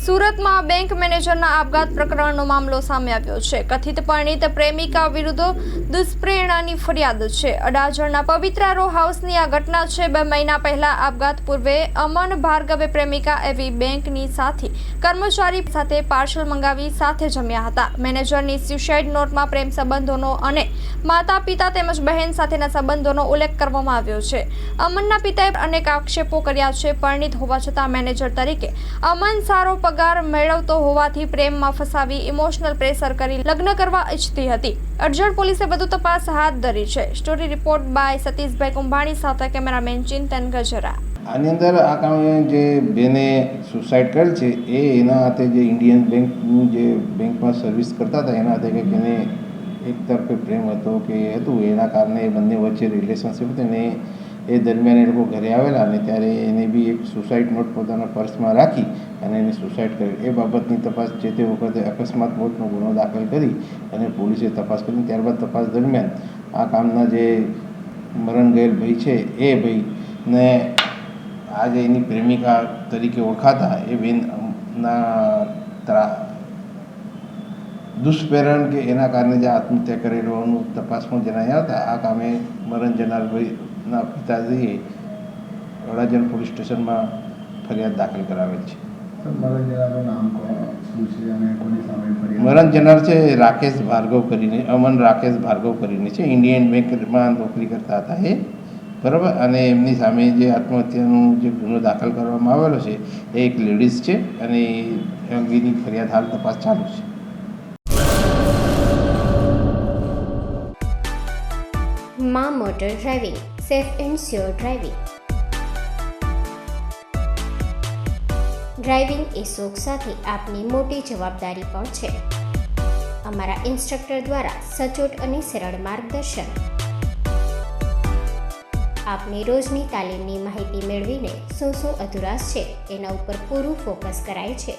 સુરતમાં બેંક મેનેજરના આપઘાત પ્રકરણનો મામલો સામે આવ્યો છે. કથિત પરિણીત પ્રેમિકા વિરુદ્ધ દુષ્પ્રેરણાની ફરિયાદ છે. અડાજણના પવિત્રા રો હાઉસની આ ઘટના છે. 2 મહિના પહેલા આપઘાત પૂર્વે અમન ભાર્ગવે પ્રેમિકા એવી બેંકની સાથી કર્મચારી સાથે પાર્સલ મંગાવી સાથે જમ્યા હતા. મેનેજરની સ્યુસાઇડ નોટમાં પ્રેમ સંબંધોનો અને માતા પિતા તેમજ બહેન સાથેના સંબંધોનો ઉલ્લેખ કરવામાં આવ્યો છે. અમનના પિતાએ અનેક આક્ષેપો કર્યા છે. પરિણીત હોવા છતાં મેનેજર તરીકે અમન સારો પગાર મેળવતો હોવાથી પ્રેમમાં ફસાવી ઇમોશનલ પ્રેશર કરી લગ્ન કરવા ઈચ્છતી હતી. અડજણ પોલીસે વધુ તપાસ હાથ ધરી છે. Story report by Satishbhai Kumbhani સાથે કેમેરામેન ચિંતન ગજરા. આની અંદર આ કામે જે બેને સુસાઇડ કરેલ છે એના હાથે જે ઇન્ડિયન બેંકનું જે બેંકમાં સર્વિસ કરતા હતા એના હાથે કંઈક એને એક તરફે પ્રેમ હતો કે હતું એના કારણે બંને વચ્ચે રિલેશનશિપ હતી ને એ દરમિયાન એ લોકો ઘરે આવેલા અને ત્યારે એને બી એક સુસાઇડ નોટ પોતાના પર્સમાં રાખી અને એને સુસાઇડ કરી. એ બાબતની તપાસ જે તે વખતે અકસ્માત મોતનો ગુનો દાખલ કરી અને પોલીસે તપાસ કરી. ત્યારબાદ તપાસ દરમિયાન આ કામના જે મરણ ગયેલ ભાઈ છે એ ભાઈને આજે એની પ્રેમિકા તરીકે ઓળખાતા એ બેનના દુષ્પ્રેરણ કે એના કારણે જે આત્મહત્યા કરેલ હોવાનું તપાસમાં જણાયા હતા. આ કામે મરણ જનાર ભાઈના પિતાજીએ અડાજણ પોલીસ સ્ટેશનમાં ફરિયાદ દાખલ કરાવેલ છે. મરણ જનાર છે રાકેશ ભાર્ગવ કરીને, અમન રાકેશ ભાર્ગવ કરીને છે. ઇન્ડિયન બેંકમાં નોકરી કરતા હતા એ, બરાબર. અને એમની સામે જે આત્મહત્યાનો જે ગુનો દાખલ કરવામાં આવેલો છે એ એક લેડીઝ છે અને એ અંગેની ફરિયાદ હાલ તપાસ ચાલુ છે. માં motor driving, safe and sure driving. Driving એ શોખ સાથે આપની મોટી જવાબદારી પણ છે. અમારા ઇન્સ્ટ્રક્ટર દ્વારા સચોટ અને સરળ માર્ગદર્શન. આપની રોજની તાલીમની માહિતી મેળવીને શું અધુરાશ છે એના ઉપર પૂરું ફોકસ કરાય છે.